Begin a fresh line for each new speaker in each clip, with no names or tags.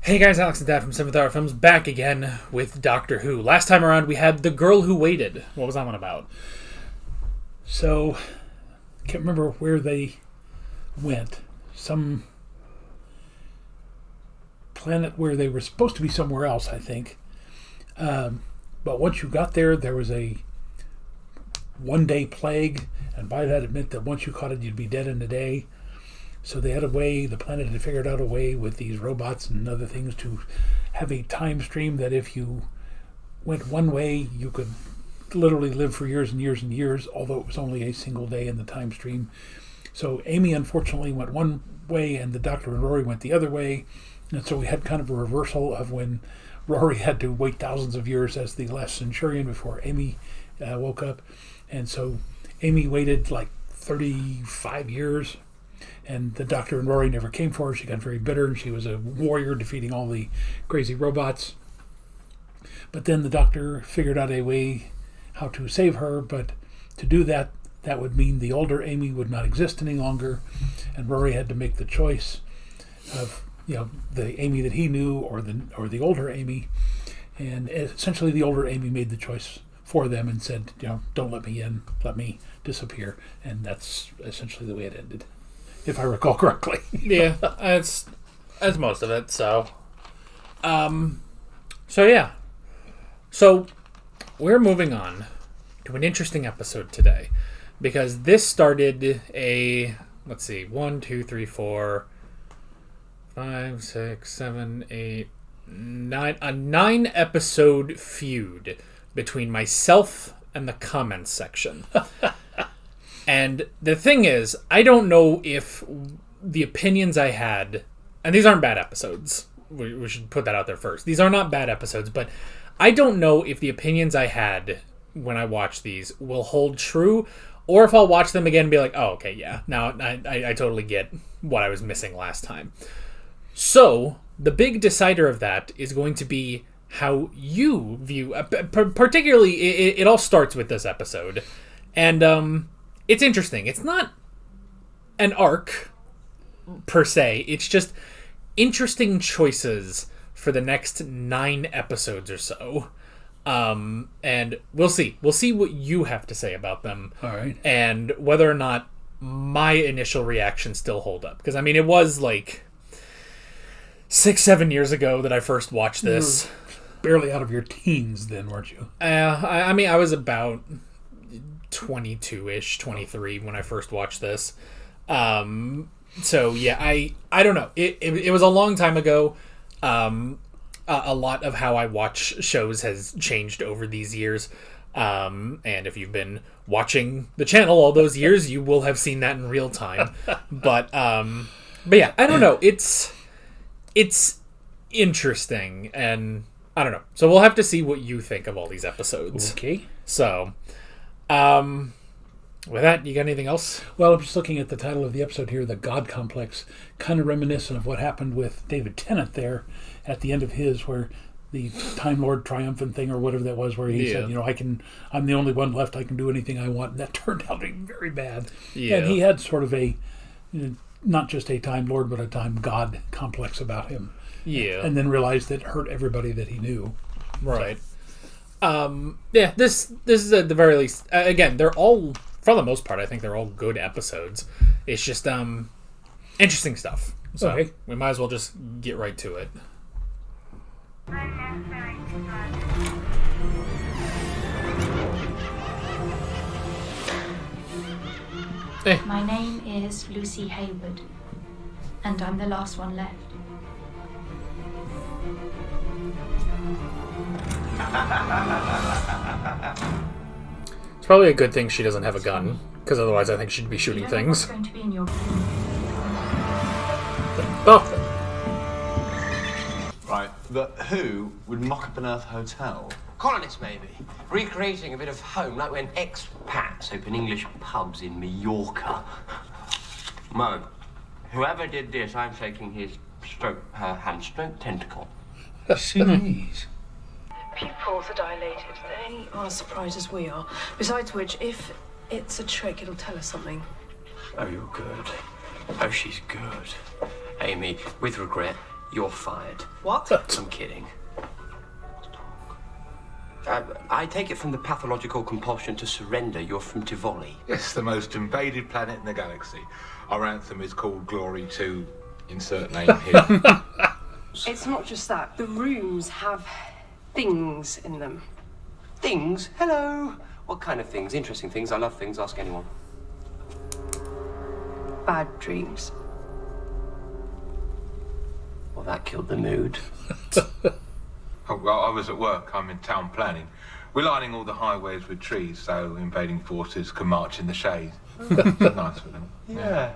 Hey guys, Alex and Dad from 7th Hour Films back again with Doctor Who. Last time around we had The Girl Who Waited. What was that one about?
So, can't remember where they went. Some planet where they were supposed to be somewhere else, I think. But once you got there, there was a one-day plague, and by that it meant that once you caught it, you'd be dead in a day. So they had a way, the planet had figured out a way with these robots and other things to have a time stream that if you went one way, you could literally live for years and years and years, although it was only a single day in the time stream. So Amy, unfortunately, went one way and the Doctor and Rory went the other way. And so we had kind of a reversal of when Rory had to wait thousands of years as the last Centurion before Amy woke up. And so Amy waited like 35 years. And the Doctor and Rory never came for her. She got very bitter, and she was a warrior defeating all the crazy robots. But then the Doctor figured out a way how to save her, but to do that, that would mean the older Amy would not exist any longer, and Rory had to make the choice of, the Amy that he knew or the older Amy. And essentially the older Amy made the choice for them and said, don't let me in, let me disappear. And that's essentially the way it ended, if I recall correctly.
Yeah, that's most of it. So yeah. So we're moving on to an interesting episode today, because this started a 1, 2, 3, 4, 5, 6, 7, 8, 9 a 9-episode feud between myself and the comments section. And the thing is, I don't know if the opinions I had, and these aren't bad episodes, we should put that out there first. These are not bad episodes, but I don't know if the opinions I had when I watched these will hold true, or if I'll watch them again and be like, oh, okay, yeah, now I totally get what I was missing last time. So, the big decider of that is going to be how you view, particularly, it all starts with this episode, and, it's interesting. It's not an arc, per se. It's just interesting choices for the next 9 episodes or so. And we'll see. We'll see what you have to say about them.
All right.
And whether or not my initial reactions still hold up. Because, it was like 6-7 years ago that I first watched this.
You were barely out of your teens then, weren't you?
I was about 22-ish, 23 when I first watched this. So yeah, I don't know. It was a long time ago. A lot of how I watch shows has changed over these years. And if you've been watching the channel all those years, you will have seen that in real time. But yeah, I don't know. It's interesting, and I don't know. So we'll have to see what you think of all these episodes.
Okay.
So, with that, you got anything else?
Well, I'm just looking at the title of the episode here, The God Complex, kind of reminiscent of what happened with David Tennant there at the end of his, where the Time Lord triumphant thing or whatever that was, where he said, I'm the only one left, I can do anything I want, and that turned out to be very bad. Yeah. And he had sort of a, not just a Time Lord, but a Time God complex about him.
Yeah.
And then realized that it hurt everybody that he knew.
Right. So. Yeah, this is at the very least, again, they're all, for the most part, I think they're all good episodes. It's just interesting stuff. So
okay.
We might as well just get right to it.
Hey. My name is Lucy Hayward, and I'm the last one left.
It's probably a good thing she doesn't have a gun, because otherwise I think she'd be shooting things.
Going to be in your...
Oh!
Right, the Who would mock up an Earth hotel.
Colonists, maybe. Recreating a bit of home, like when expats open English pubs in Mallorca. Mo, whoever did this, I'm shaking his her hand stroke tentacle.
Jeez.
Pupils are dilated. They are as surprised as we are. Besides which, if it's a trick, it'll tell us something.
Oh, you're good. Oh, she's good. Amy, with regret, You're fired.
What?
I'm kidding. I take it from the pathological compulsion to surrender. You're from Tivoli.
Yes, the most invaded planet in the galaxy. Our anthem is called Glory to insert name here.
It's not just that. The rooms have things in them.
Things? Hello. What kind of things? Interesting things. I love things. Ask anyone.
Bad dreams.
Well, that killed the mood.
Oh, well, I was at work. I'm in town planning. We're lining all the highways with trees so invading forces can march in the shade. It's nice for them.
Yeah.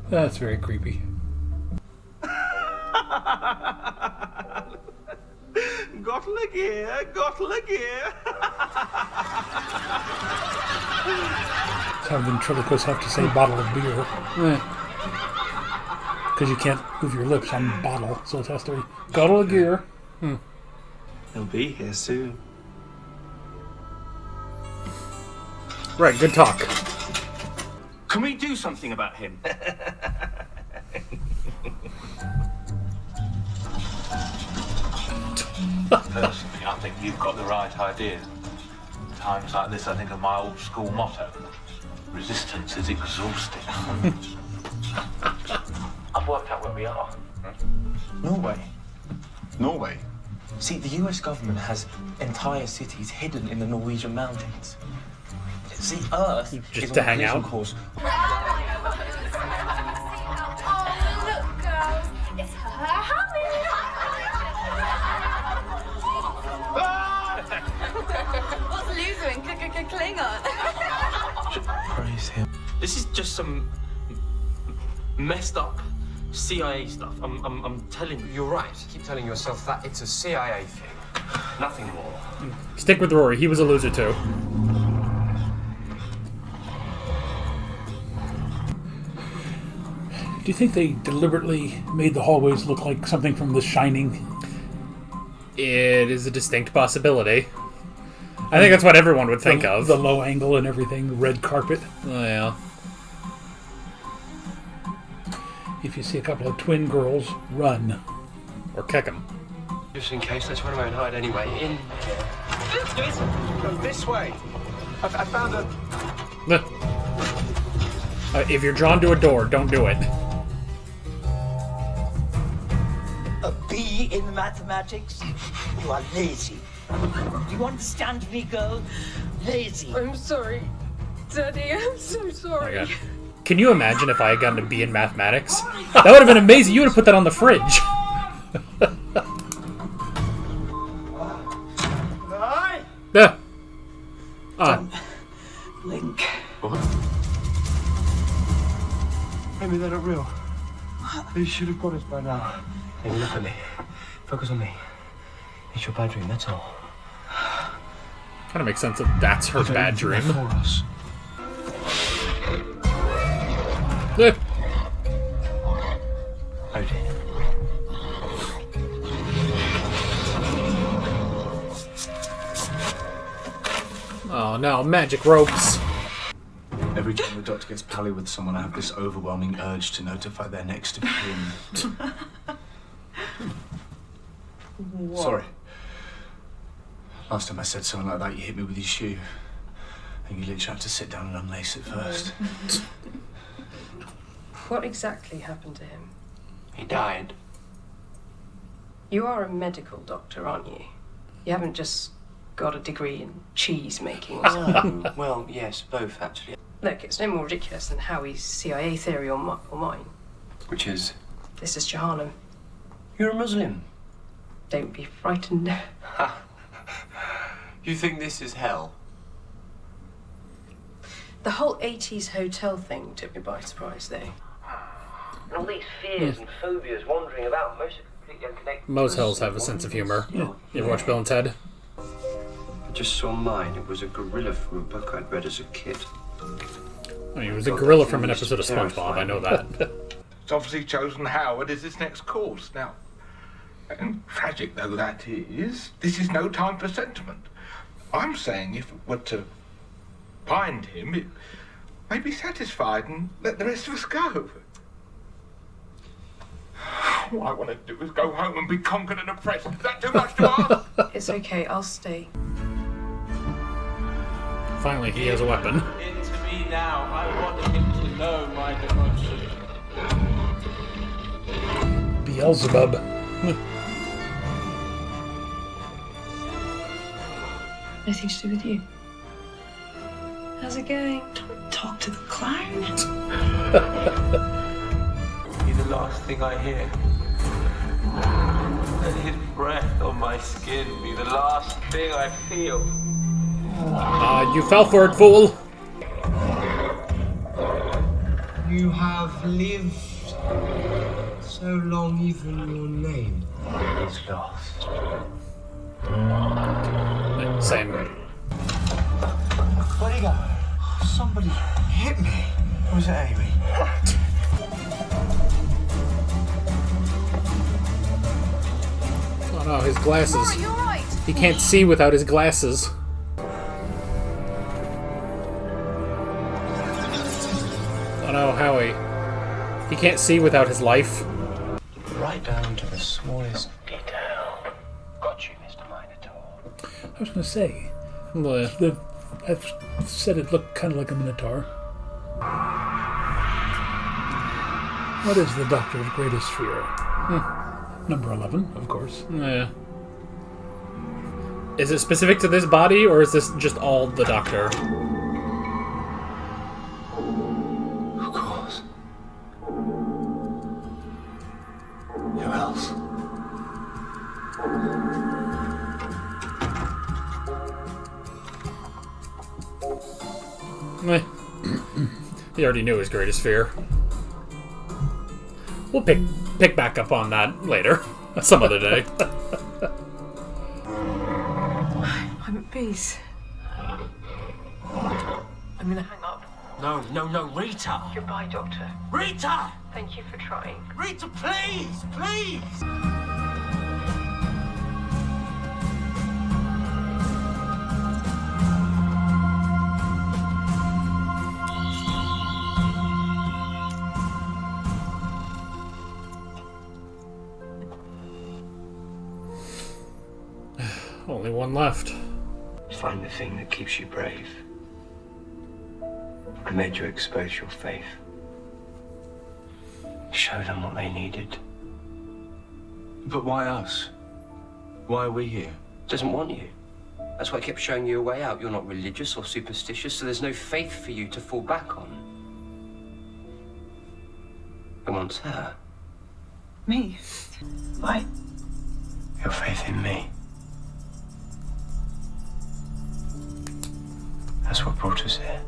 That's very creepy.
Gottle gear.
That's how ventriloquists have to say bottle of beer. Because you can't move your lips on bottle, so it has to be bottle of gear.
He'll be here soon.
Right, good talk.
Can we do something about him?
Personally, I think you've got the right idea. Times like this, I think of my old school motto. Resistance is exhausting. I've worked out where we are.
Norway. Norway? See, the US government has entire cities hidden in the Norwegian mountains. See, Earth
Just
is
to
on a
hang
collision
out?
course.
Oh, look, girl. It's her What's loser in Klingon?
Praise him.
This is just some messed up CIA stuff. I'm telling you.
You're right. Keep telling yourself that it's a CIA thing.
Nothing more.
Stick with Rory. He was a loser too.
Do you think they deliberately made the hallways look like something from The Shining?
It is a distinct possibility. I think that's what everyone would think of.
The low angle and everything, the red carpet.
Oh, yeah.
If you see a couple of twin girls, run.
Or kick him.
Just in case, let's run away and hide anyway. In.
Go this way. I found a...
If you're drawn to a door, don't do it.
A B in mathematics? You are lazy. Do you understand me, girl? Lazy.
I'm sorry. Daddy, I'm so sorry.
Oh my God. Can you imagine if I had gotten a B in mathematics? That would have been amazing. You would have put that on the fridge. Yeah.
Link.
Maybe they're not real. They should have got us by now.
Amy, look at me. Focus on me. It's your bad dream, that's all.
Kind of makes sense that that's her bad dream.
For us.
Yeah.
Odin.
Oh no, magic ropes.
Every time the doctor gets pally with someone, I have this overwhelming urge to notify their next of kin. Sorry. Last time I said something like that, you hit me with your shoe. And you literally had to sit down and unlace it first.
What exactly happened to him?
He died.
You are a medical doctor, aren't you? You haven't just got a degree in cheese making or something.
Well, yes, both actually.
Look, it's no more ridiculous than Howie's CIA theory or mine.
Which is?
This is Jahannam.
You're a Muslim.
Don't be frightened.
You think this is hell?
The whole 80s hotel thing took me by surprise, though.
And all these fears and phobias wandering about, most are completely unconnected.
Motels have a sense of humor. You ever watch Bill and Ted?
I just saw mine. It was a gorilla from a book I'd read as a kid.
I mean, it was a gorilla from an episode of SpongeBob, I know that.
It's obviously chosen Howard as its next course. Now, and tragic though that is, this is no time for sentiment. I'm saying if it were to find him, it may be satisfied and let the rest of us go. All I want to do is go home and be conquered and oppressed. Is that too much to ask?
It's okay, I'll stay.
Finally, he has a weapon.
Into me now. I want him to know my devotion.
Beelzebub.
Nothing to do with you. How's it going? Don't talk to the clown.
Be the last thing I hear. Let his breath on my skin be the last thing I feel.
You fell for it, fool.
You have lived so long, even your name is lost.
Same.
Where'd he go? Somebody hit me. Or was it Amy?
Oh no, his glasses.
Laura, you're right.
He can't see without his glasses. Oh no, Howie. He can't see without his life.
Right down to the smallest detail. Got you, Mr. Minotaur.
I was going to say,
Bleh.
I've said it looked kind of like a Minotaur. What is the Doctor's greatest fear? Number 11, of course.
Yeah. Is it specific to this body, or is this just all the Doctor?
Of course. Who else?
Eh. He already knew his greatest fear. We'll pick back up on that later. Some other day.
I'm at peace. I'm gonna hang up.
No, Rita!
Goodbye, Doctor.
Rita!
Thank you for trying.
Rita, please! Please!
Only one left.
Find the thing that keeps you brave. I made you expose your faith. Show them what they needed.
But why us? Why are we here?
Doesn't want you. That's why I kept showing you a way out. You're not religious or superstitious, so there's no faith for you to fall back on. Who wants her?
Me? Why?
Your faith in me. That's what brought us here.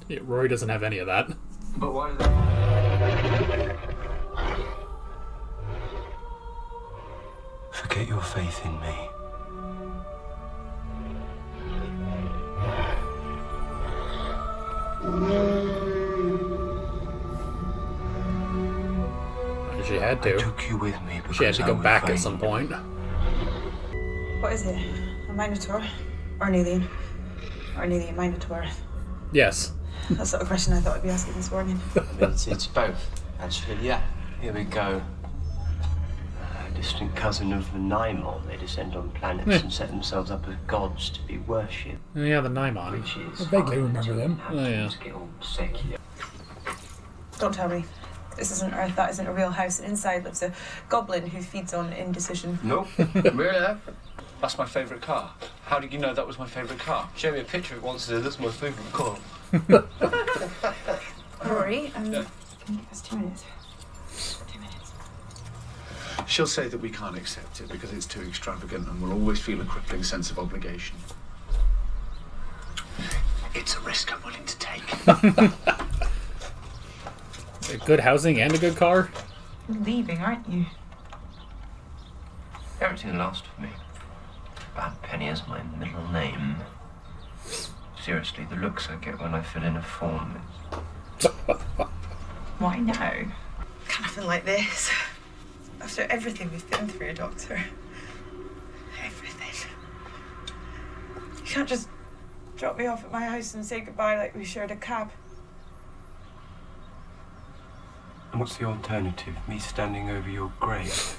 Yeah, Rory doesn't have any of that.
But why do they...
Forget your faith in me.
She had to.
I took you with me because
She had to go
I was
back at
vain.
some point.
What is it? A Minotaur? Or an alien? Or an alien Minotaur?
Yes.
That's the sort of question I thought I'd be asking this morning.
It's both, actually. Yeah. Here we go. A distant cousin of the Naimon. They descend on planets and set themselves up as gods to be worshipped.
Yeah, the Naimon.
Which is
I vaguely remember them.
Oh, yeah.
get all secular.
Don't tell me. This isn't Earth, that isn't a real house, and inside lives a goblin who feeds on indecision.
Nope.
Really? That's my favourite car. How did you know that was my favourite car? Show me a picture of it once and say, that's my favourite car.
Rory, can you give us 2 minutes? 2 minutes.
She'll say that we can't accept it because it's too extravagant and we'll always feel a crippling sense of obligation. It's a risk I'm willing to take.
Good housing and a good car?
You're leaving, aren't you?
Everything lost for me. Bad Penny is my middle name. Seriously, the looks I get when I fill in a form is...
Why now? Kind of feel like this. After everything we've been through, Doctor. Everything. You can't just drop me off at my house and say goodbye like we shared a cab.
And what's the alternative? Me standing over your grave?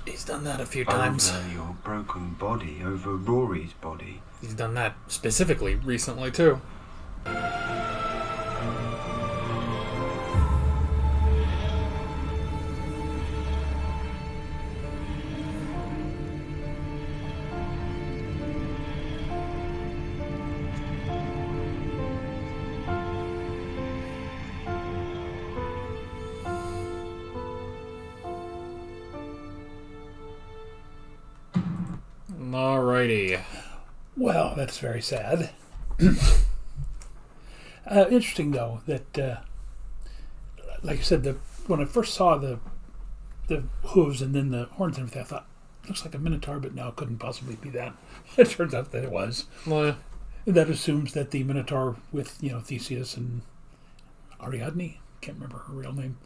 He's done that a few times.
Over your broken body, over Rory's body.
He's done that specifically recently, too. Alrighty.
Well, that's very sad. Interesting, though, that, like I said, when I first saw the hooves and then the horns and everything, I thought, looks like a minotaur, but no, it couldn't possibly be that. It turns out that it was.
Well,
that assumes that the minotaur with, Theseus and Ariadne, can't remember her real name,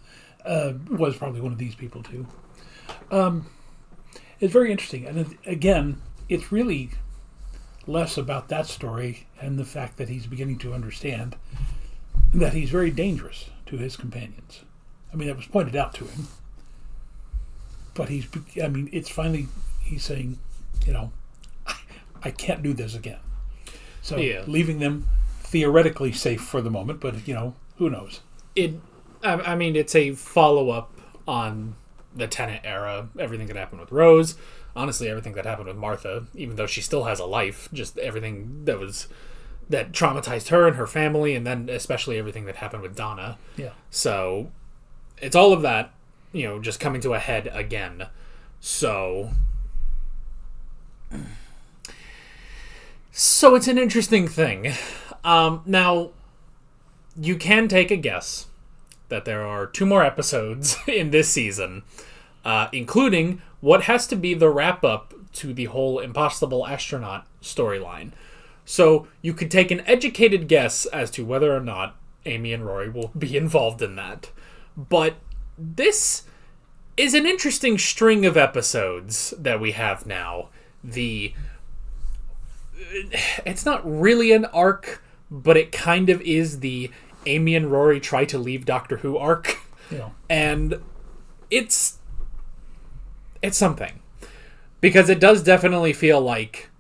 was probably one of these people, too. It's very interesting. And again, it's really less about that story and the fact that he's beginning to understand that he's very dangerous to his companions. I mean, that was pointed out to him. But it's finally, he's saying, I can't do this again. So leaving them theoretically safe for the moment, but, who knows?
It's a follow-up on the Tennant era, everything that happened with Rose, honestly everything that happened with Martha, even though she still has a life, just everything that traumatized her and her family, and then especially everything that happened with Donna.
Yeah.
So it's all of that, just coming to a head again. So it's an interesting thing. Now you can take a guess that there are 2 more episodes in this season, including what has to be the wrap-up to the whole Impossible Astronaut storyline. So you could take an educated guess as to whether or not Amy and Rory will be involved in that. But this is an interesting string of episodes that we have now. It's not really an arc, but it kind of is the Amy and Rory try to leave Doctor Who arc.
Yeah.
And it's something. Because it does definitely feel like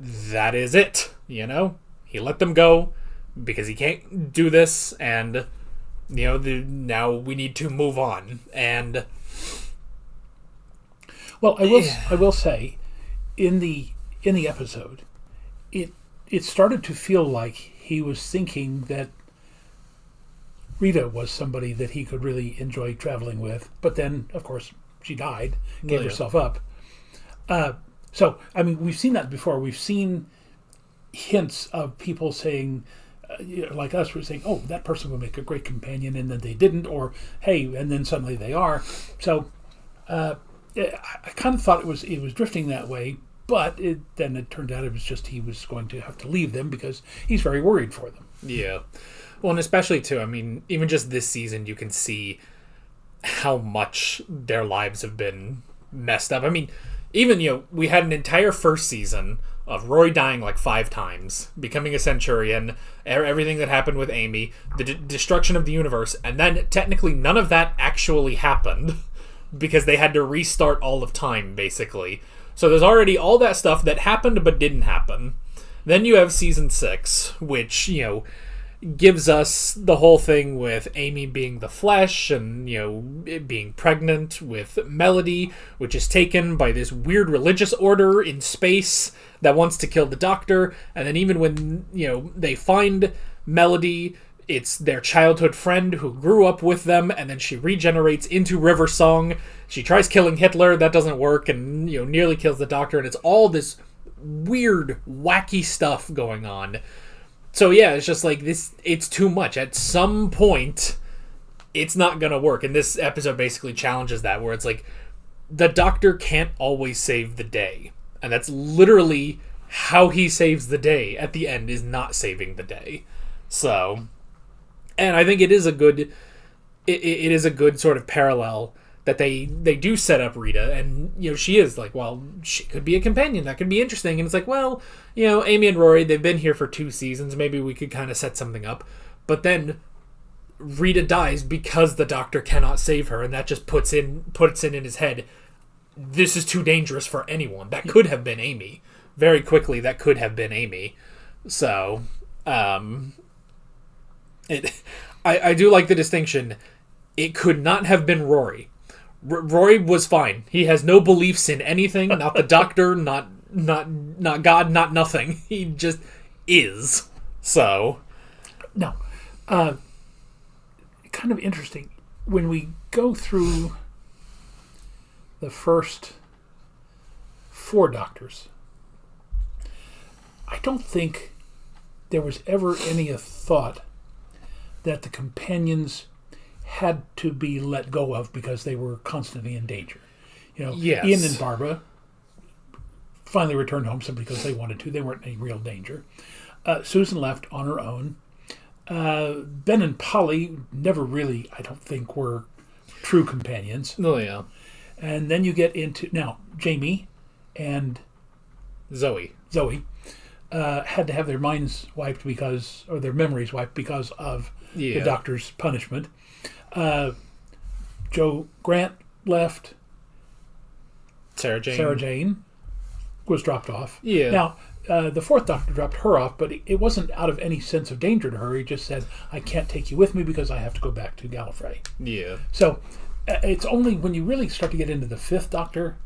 that is it, He let them go because he can't do this, and now we need to move on. And
well, I will say, in the episode, it started to feel like he was thinking that Rita was somebody that he could really enjoy traveling with, but then, of course, she died, gave herself up. So, we've seen that before. We've seen hints of people saying, like us, we're saying, oh, that person would make a great companion, and then they didn't, or, hey, and then suddenly they are. So, I kind of thought it was drifting that way, but then it turned out it was just he was going to have to leave them because he's very worried for them.
Yeah. Well, and especially, too, even just this season, you can see how much their lives have been messed up. Even, we had an entire first season of Rory dying like 5 times, becoming a Centurion, everything that happened with Amy, the destruction of the universe, and then technically none of that actually happened because they had to restart all of time, basically. So there's already all that stuff that happened but didn't happen. Then you have season 6, which, gives us the whole thing with Amy being the Flesh and, being pregnant with Melody, which is taken by this weird religious order in space that wants to kill the Doctor. And then even when, they find Melody, it's their childhood friend who grew up with them, and then she regenerates into River Song. She tries killing Hitler, that doesn't work, and, nearly kills the Doctor, and it's all this weird, wacky stuff going on. So yeah, it's just like this, it's too much. At some point, it's not gonna work. And this episode basically challenges that, where it's like, the Doctor can't always save the day. And that's literally how he saves the day at the end, is not saving the day. So, and I think it is a good, it is a good sort of parallel that they do set up Rita, and she is like, well, she could be a companion, that could be interesting, and it's like, well, Amy and Rory, they've been here for 2 seasons, maybe we could kind of set something up. But then Rita dies because the Doctor cannot save her, and that just puts it in his head, this is too dangerous for anyone. That could have been Amy. Very quickly, that could have been Amy. So, I do like the distinction. It could not have been Rory. Rory was fine. He has no beliefs in anything. Not the Doctor. Not God. Not nothing. He just is. So,
no. Kind of interesting when we go through the first 4 Doctors. I don't think there was ever any thought that the companions had to be let go of because they were constantly in danger.
Yes.
Ian and Barbara finally returned home simply because they wanted to. They weren't in any real danger. Susan left on her own. Ben and Polly never really, I don't think, were true companions.
Oh, yeah.
And then you get into, now, Jamie and
Zoe
had to have their minds wiped or their memories wiped because of the Doctor's punishment. Joe Grant left.
Sarah Jane
was dropped off.
Yeah.
Now, the 4th Doctor dropped her off, but it wasn't out of any sense of danger to her. He just said, I can't take you with me because I have to go back to Gallifrey.
Yeah.
So it's only when you really start to get into the 5th Doctor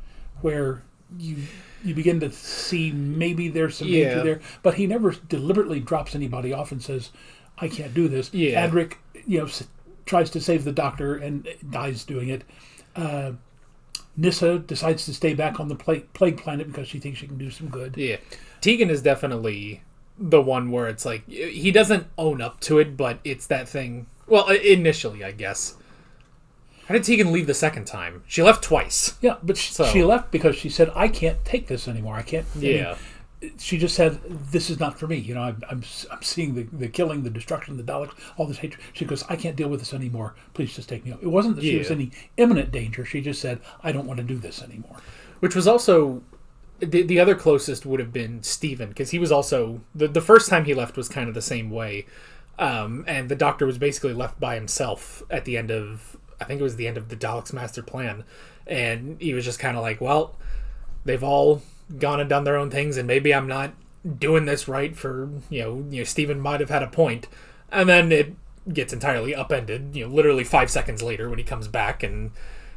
where you begin to see maybe there's some danger there, but he never deliberately drops anybody off and says, I can't do this.
Yeah.
Adric, tries to save the Doctor and dies doing it. Nyssa decides to stay back on the plague planet because she thinks she can do some good.
Yeah. Tegan is definitely the one where it's like, he doesn't own up to it, but it's that thing. Well, initially, I guess. How did Tegan leave the second time? She left twice.
Yeah, but she left because she said, I can't take this anymore. I can't.
Yeah.
She just said, this is not for me. I'm seeing the killing, the destruction, the Daleks, all this hatred. She goes, I can't deal with this anymore. Please just take me out. It wasn't that she was in any imminent danger. She just said, I don't want to do this anymore.
Which was also, the other closest would have been Stephen, because he was also, the first time he left was kind of the same way. And the Doctor was basically left by himself at the end of, I think it was the end of the Daleks' master plan. And he was just kind of like, well, they've all gone and done their own things, and maybe I'm not doing this right for, Stephen might have had a point. And then it gets entirely upended, literally 5 seconds later when he comes back, and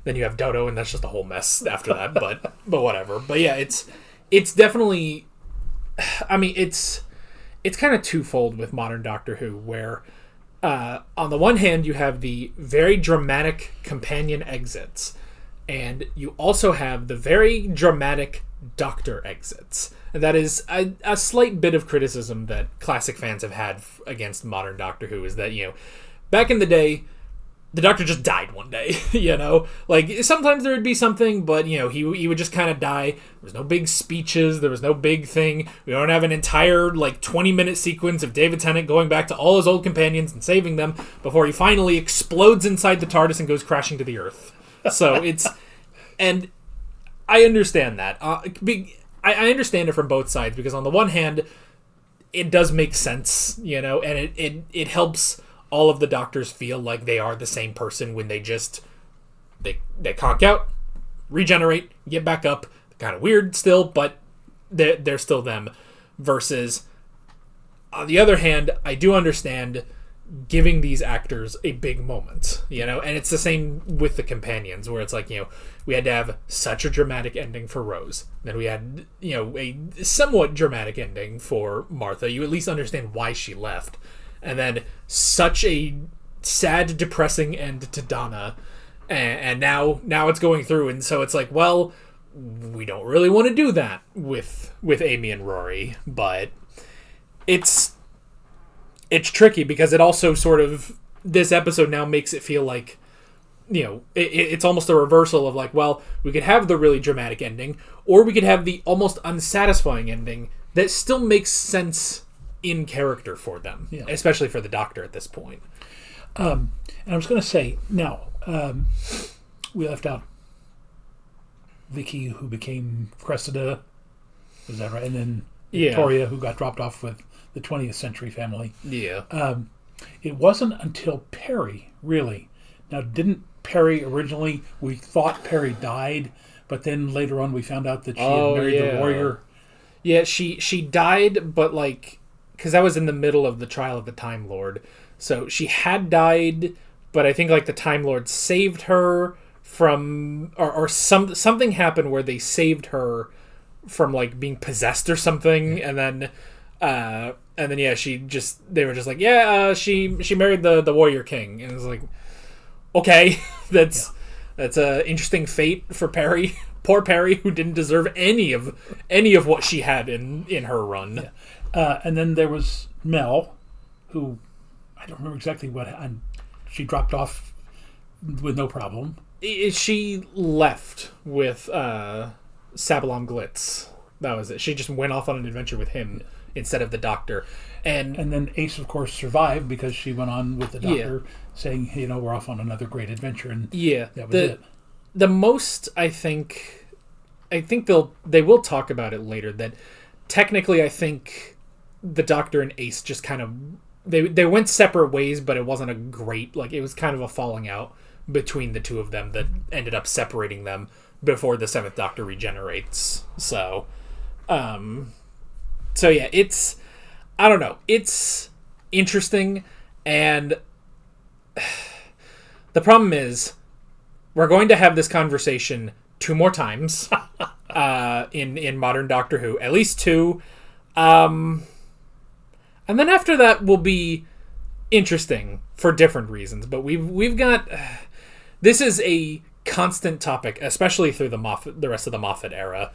then you have Dodo, and that's just a whole mess after that, but whatever. But yeah, it's definitely, I mean, it's kind of twofold with modern Doctor Who, where on the one hand you have the very dramatic companion exits, and you also have the very dramatic Doctor exits. And that is a slight bit of criticism that classic fans have had against modern Doctor Who, is that, back in the day, the Doctor just died one day, Like, sometimes there would be something, but, he would just kind of die. There was no big speeches. There was no big thing. We don't have an entire, 20-minute sequence of David Tennant going back to all his old companions and saving them before he finally explodes inside the TARDIS and goes crashing to the Earth. So it's... And I understand that. I understand it from both sides, because on the one hand, it does make sense, and it helps all of the Doctors feel like they are the same person when they conk out, regenerate, get back up. Kind of weird still, but they're still them. Versus, on the other hand, I do understand giving these actors a big moment, and it's the same with the companions, where it's like, we had to have such a dramatic ending for Rose, then we had, a somewhat dramatic ending for Martha. You at least understand why she left, and then such a sad, depressing end to Donna, and now it's going through, and so it's like, well, we don't really want to do that with Amy and Rory, but it's tricky, because it also sort of, this episode now makes it feel like, it's almost a reversal of like, well, we could have the really dramatic ending, or we could have the almost unsatisfying ending that still makes sense in character for them, especially for the Doctor at this point.
And I was going to say, now, We left out Vicky, who became Cressida. Is that right? And then Victoria, who got dropped off with the 20th Century Family.
Yeah.
It wasn't until Perry, really. Now, didn't Perry originally, we thought Perry died, but then later on we found out that she had married the warrior.
Yeah, she died, but like, because that was in the middle of the trial of the Time Lord. So she had died, but I think like the Time Lord saved her from, or something happened where they saved her from like being possessed or something, and then they were just like, she married the Warrior King, and it was like, okay, that's a interesting fate for Perry. Poor Perry, who didn't deserve any of what she had in her run.
Yeah. And then there was Mel, who I don't remember exactly what, she dropped off with no problem.
She left with Sabalom Glitz. That was it. She just went off on an adventure with him instead of the Doctor. And
then Ace, of course, survived because she went on with the Doctor saying, we're off on another great adventure. And that was it.
The most, I think they will talk about it later, that technically I think the Doctor and Ace just kind of, they went separate ways, but it wasn't a great, like, it was kind of a falling out between the two of them that ended up separating them before the Seventh Doctor regenerates. So yeah, it's, I don't know, it's interesting, and the problem is we're going to have this conversation 2 more times in modern Doctor Who, at least 2, and then after that will be interesting for different reasons. But we've got, this is a constant topic, especially through the rest of the Moffat era,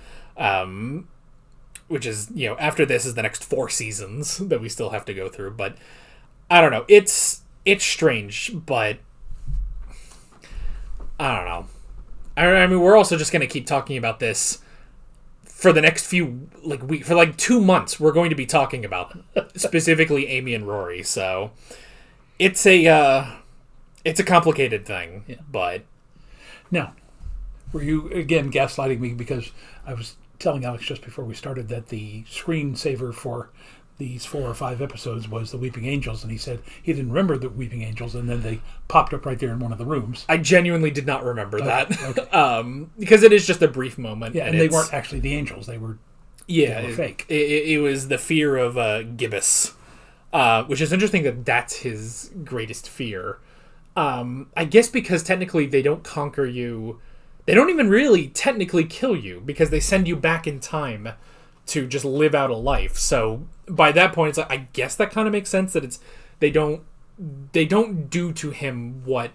which is, after this is the next 4 seasons that we still have to go through. But I don't know, it's strange, but I don't know. I mean, we're also just going to keep talking about this for the next few, for 2 months. We're going to be talking about specifically Amy and Rory. So it's a complicated thing.
Yeah.
But
now, were you again gaslighting me because I was telling Alex just before we started that the screensaver for these 4 or 5 episodes was the Weeping Angels, and he said he didn't remember the Weeping Angels, and then they popped up right there in one of the rooms.
I genuinely did not remember that. Okay. Because it is just a brief moment.
Yeah, and they weren't actually the angels. They were fake.
It was the fear of Gibbous, which is interesting that's his greatest fear. I guess because technically they don't conquer you. They don't even really technically kill you, because they send you back in time to just live out a life. So by that point, it's like, I guess that kind of makes sense that they don't do to him what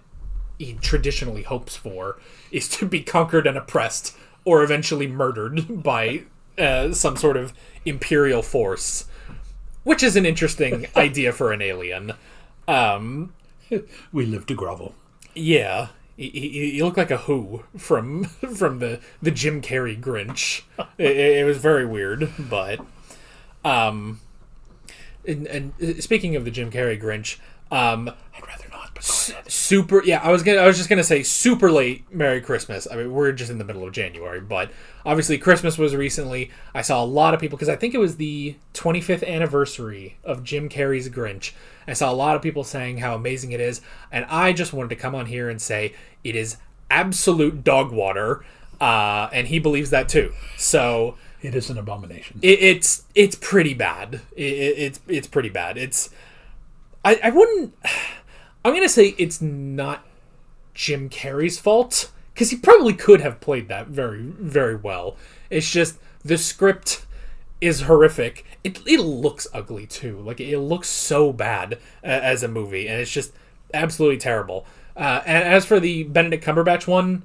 he traditionally hopes for, is to be conquered and oppressed, or eventually murdered by some sort of imperial force, which is an interesting idea for an alien.
We live to grovel.
Yeah. He looked like a Who from the Jim Carrey Grinch. It was very weird, but and speaking of the Jim Carrey Grinch, I'd rather not. But super. Yeah, I was just gonna say super late Merry Christmas. I mean, we're just in the middle of January, but obviously Christmas was recently. I saw a lot of people, because I think it was the 25th anniversary of Jim Carrey's Grinch. I saw a lot of people saying how amazing it is, and I just wanted to come on here and say it is absolute dog water, and he believes that too. So
it is an abomination.
It's pretty bad. It's pretty bad. I wouldn't. I'm gonna say it's not Jim Carrey's fault, because he probably could have played that very, very well. It's just the script is horrific. It looks ugly too. Like, it looks so bad as a movie, and it's just absolutely terrible. And as for the Benedict Cumberbatch one,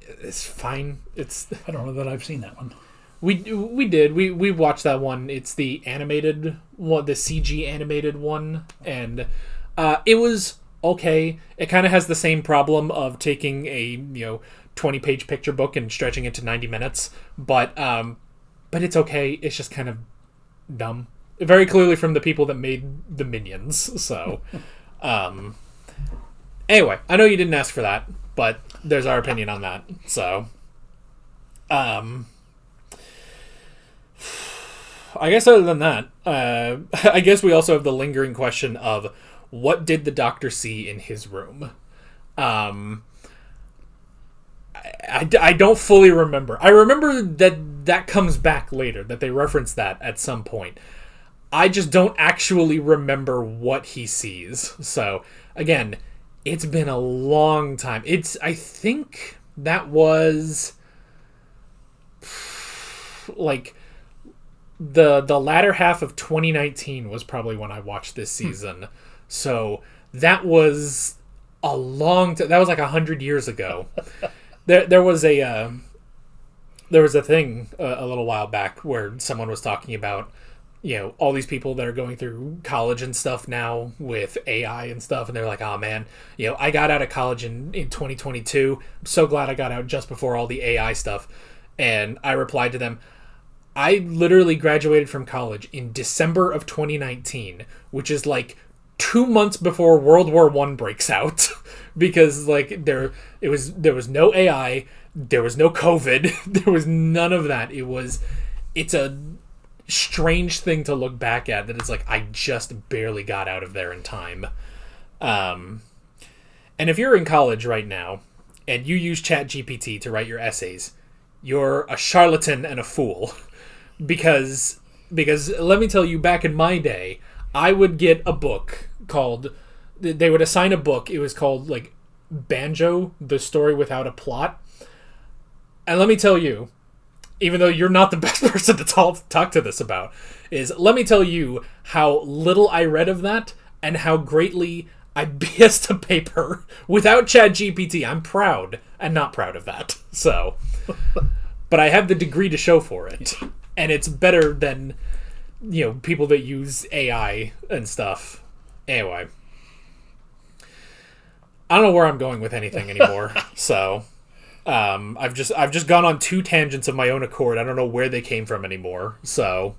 it's fine.
I don't know that I've seen that one.
We did. We watched that one. It's the animated one, the CG animated one, and it was okay. It kind of has the same problem of taking a 20-page picture book and stretching it to 90 minutes, but it's okay. It's just kind of dumb. Very clearly from the people that made the Minions. So, anyway, I know you didn't ask for that, but there's our opinion on that. So, I guess other than that, I guess we also have the lingering question of what did the Doctor see in his room? I don't fully remember. I remember that comes back later, that they reference that at some point. I just don't actually remember what he sees. So, again, it's been a long time. I think that was like the latter half of 2019 was probably when I watched this season. So that was a long time. That was like 100 years ago. There was a thing a little while back where someone was talking about, you know, all these people that are going through college and stuff now with AI and stuff, and they're like, oh man, you know, I got out of college in 2022. I'm so glad I got out just before all the AI stuff. And I replied to them, I literally graduated from college in December of 2019, which is like 2 months before World War I breaks out, because like there was no AI, there was no COVID, there was none of that. It's a strange thing to look back at, that it's like I just barely got out of there in time. And if you're in college right now and you use ChatGPT to write your essays, you're a charlatan and a fool. Because let me tell you, back in my day, I would get a book called, they would assign a book, it was called like Banjo, The Story Without a Plot. And let me tell you, even though you're not the best person to talk to this about, let me tell you how little I read of that and how greatly I BS'd a paper without ChatGPT. I'm proud and not proud of that. So, but I have the degree to show for it. And it's better than, you know, people that use AI and stuff. Anyway, I don't know where I'm going with anything anymore. So, I've just gone on 2 tangents of my own accord. I don't know where they came from anymore. So,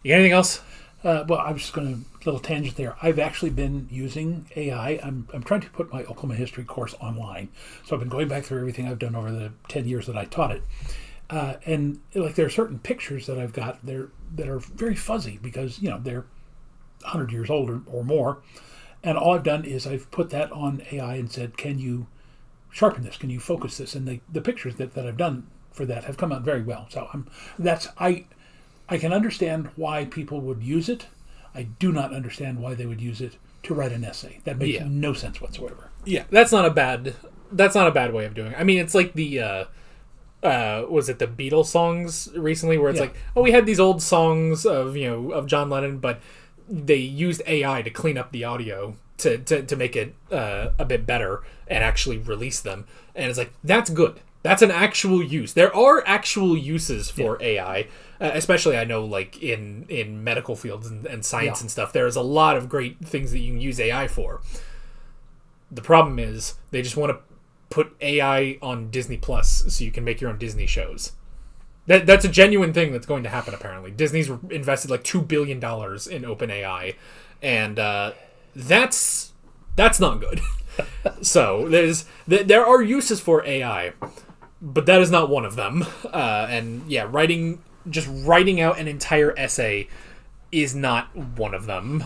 you got anything else?
Well, I was just going to little tangent there. I've actually been using AI. I'm trying to put my Oklahoma history course online, so I've been going back through everything I've done over the 10 years that I taught it. And like there are certain pictures that I've got there that are very fuzzy because, you know, they're 100 years old or more. And all I've done is I've put that on AI and said, can you sharpen this? Can you focus this? And the pictures that I've done for that have come out very well. So I can understand why people would use it. I do not understand why they would use it to write an essay. That makes no sense whatsoever.
Yeah, that's not a bad way of doing it. I mean, it's like the was it the Beatles songs recently where it's like, oh, we had these old songs of John Lennon, but they used AI to clean up the audio to make it a bit better and actually release them. And it's like, that's good. That's an actual use. There are actual uses for AI, especially I know like in medical fields and science and stuff. There's a lot of great things that you can use AI for. The problem is they just want to put AI on Disney Plus so you can make your own Disney shows. That's a genuine thing that's going to happen, apparently. Disney's invested like $2 billion in OpenAI, and that's not good. So there are uses for AI, but that is not one of them. And yeah, writing out an entire essay is not one of them.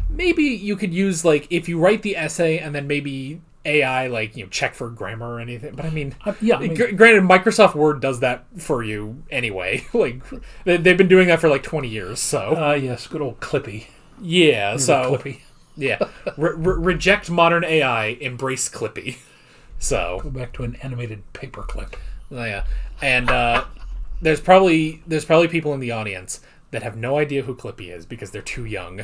Maybe you could use, like, if you write the essay and then maybe AI, check for grammar or anything. But I mean, granted, Microsoft Word does that for you anyway. Like, they've been doing that for like 20 years. So
yes, good old Clippy.
Yeah, so
Clippy.
Yeah, reject modern AI, embrace Clippy. So
go back to an animated paperclip.
Oh, yeah, and there's probably people in the audience that have no idea who Clippy is because they're too young.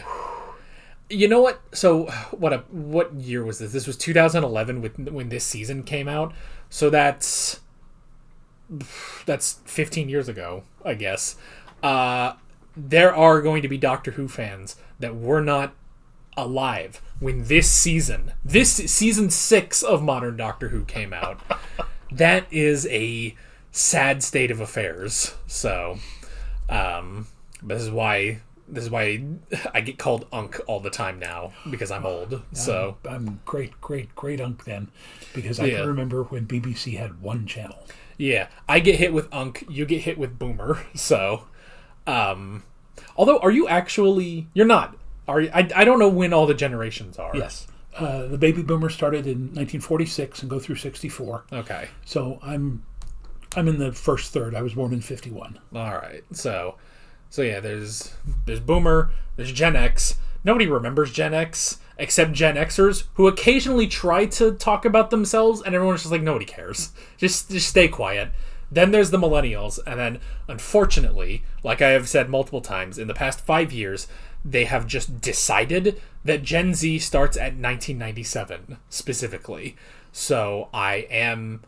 You know what? So what year was this? This was 2011 when this season came out. So that's 15 years ago, I guess. There are going to be Doctor Who fans that were not alive when this season 6 of modern Doctor Who came out. That is a sad state of affairs. So, this is why this is why I get called Unk all the time now, because I'm old. So
I'm great Unk then, because I can remember when BBC had one channel.
Yeah, I get hit with Unk, you get hit with Boomer. So, although, are you actually? You're not. Are you? I don't know when all the generations are.
Yes, the baby boomer started in 1946 and go through 64.
Okay,
so I'm in the first third. I was born in 51.
All right, so yeah, there's Boomer, there's Gen X. Nobody remembers Gen X except Gen Xers who occasionally try to talk about themselves, and everyone's just like, nobody cares. Just stay quiet. Then there's the millennials, and then, unfortunately, like I have said multiple times, in the past 5 years, they have just decided that Gen Z starts at 1997, specifically. So and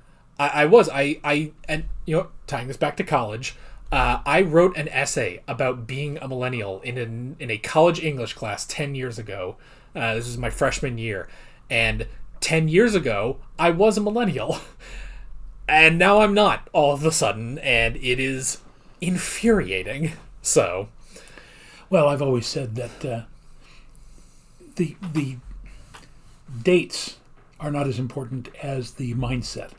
you know, tying this back to college, I wrote an essay about being a millennial in a college English class 10 years ago. This was my freshman year. And 10 years ago, I was a millennial. And now I'm not, all of a sudden. And it is infuriating. So,
well, I've always said that the dates are not as important as the mindset.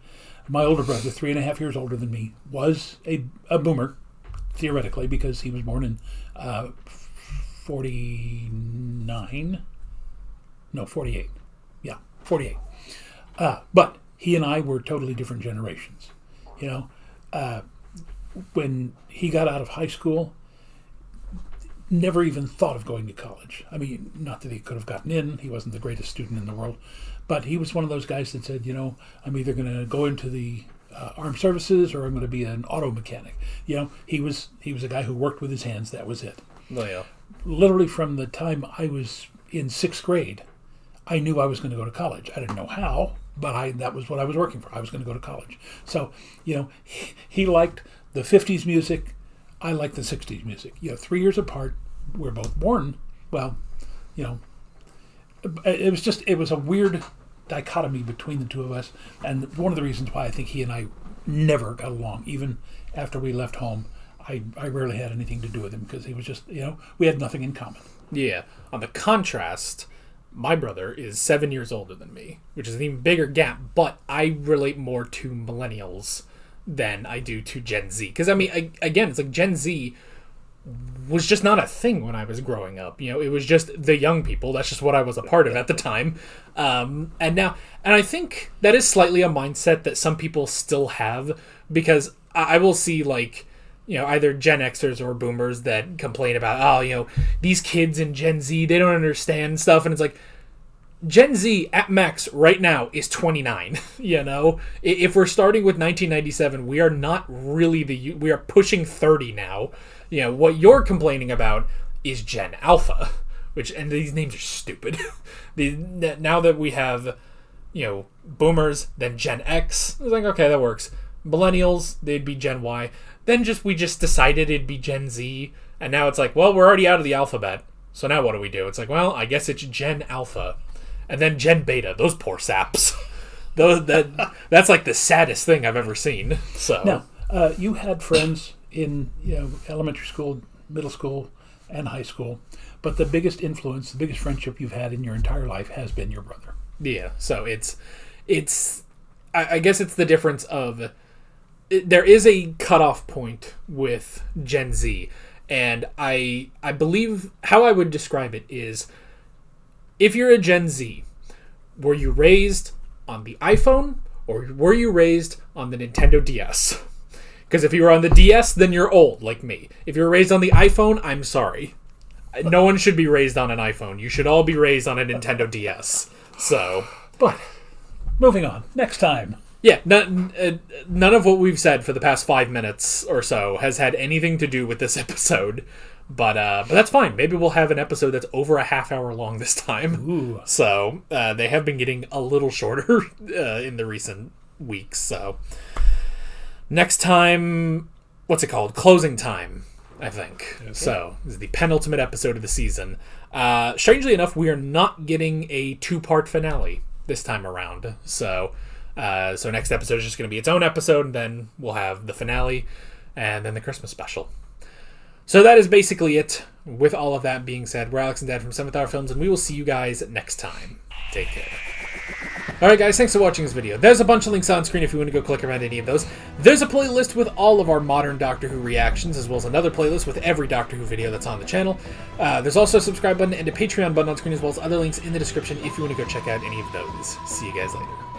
My older brother, 3.5 years older than me, was a boomer, theoretically, because he was born in 49. No, 48. Yeah, 48. But he and I were totally different generations. You know, when he got out of high school, never even thought of going to college. I mean, not that he could have gotten in. He wasn't the greatest student in the world. But he was one of those guys that said, you know, I'm either going to go into the armed services or I'm going to be an auto mechanic. You know, he was a guy who worked with his hands. That was it.
Oh, yeah.
Literally from the time I was in 6th grade, I knew I was going to go to college. I didn't know how, but that was what I was working for. I was going to go to college. So, you know, he liked the 50s music. I liked the 60s music. You know, 3 years apart. We're both born. Well, you know, it was a weird dichotomy between the two of us, and one of the reasons why I think he and I never got along, even after we left home. I rarely had anything to do with him because he was just, you know, we had nothing in common.
Yeah. On the contrast, my brother is 7 years older than me, which is an even bigger gap, but I relate more to millennials than I do to Gen Z. Because, I mean, again, it's like Gen Z was just not a thing when I was growing up. You know, it was just the young people. That's just what I was a part of at the time. And I think that is slightly a mindset that some people still have, because I will see, like, you know, either Gen Xers or boomers that complain about, oh, you know, these kids in Gen Z, they don't understand stuff. And it's like, Gen Z at max right now is 29. You know, if we're starting with 1997, we are not really we are pushing 30 now. You know, what you're complaining about is Gen Alpha, and these names are stupid. Now that we have, you know, boomers, then Gen X, it's like, okay, that works. Millennials, they'd be Gen Y. Then we just decided it'd be Gen Z, and now it's like, well, we're already out of the alphabet, so now what do we do? It's like, well, I guess it's Gen Alpha. And then Gen Beta, those poor saps. That's like the saddest thing I've ever seen. So
now, you had friends in, you know, elementary school, middle school, and high school, but the biggest influence, the biggest friendship you've had in your entire life has been your brother.
Yeah, so it's I guess it's the difference of there is a cutoff point with Gen Z, and I believe how I would describe it is, if you're a Gen Z, were you raised on the iPhone or were you raised on the Nintendo DS? Because if you were on the DS, then you're old, like me. If you were raised on the iPhone, I'm sorry. No one should be raised on an iPhone. You should all be raised on a Nintendo DS. So,
but moving on. Next time.
Yeah, none of what we've said for the past 5 minutes or so has had anything to do with this episode. But that's fine. Maybe we'll have an episode that's over a half hour long this time.
Ooh.
So they have been getting a little shorter in the recent weeks. So next time, what's it called? Closing time, I think. Okay. So this is the penultimate episode of the season. Strangely enough, we are not getting a 2-part finale this time around. So next episode is just going to be its own episode, and then we'll have the finale and then the Christmas special. So that is basically it. With all of that being said, we're Alex and Dad from 7th Hour Films, and we will see you guys next time. Take care. Alright guys, thanks for watching this video. There's a bunch of links on screen if you want to go click around any of those. There's a playlist with all of our modern Doctor Who reactions, as well as another playlist with every Doctor Who video that's on the channel. There's also a subscribe button and a Patreon button on screen, as well as other links in the description if you want to go check out any of those. See you guys later.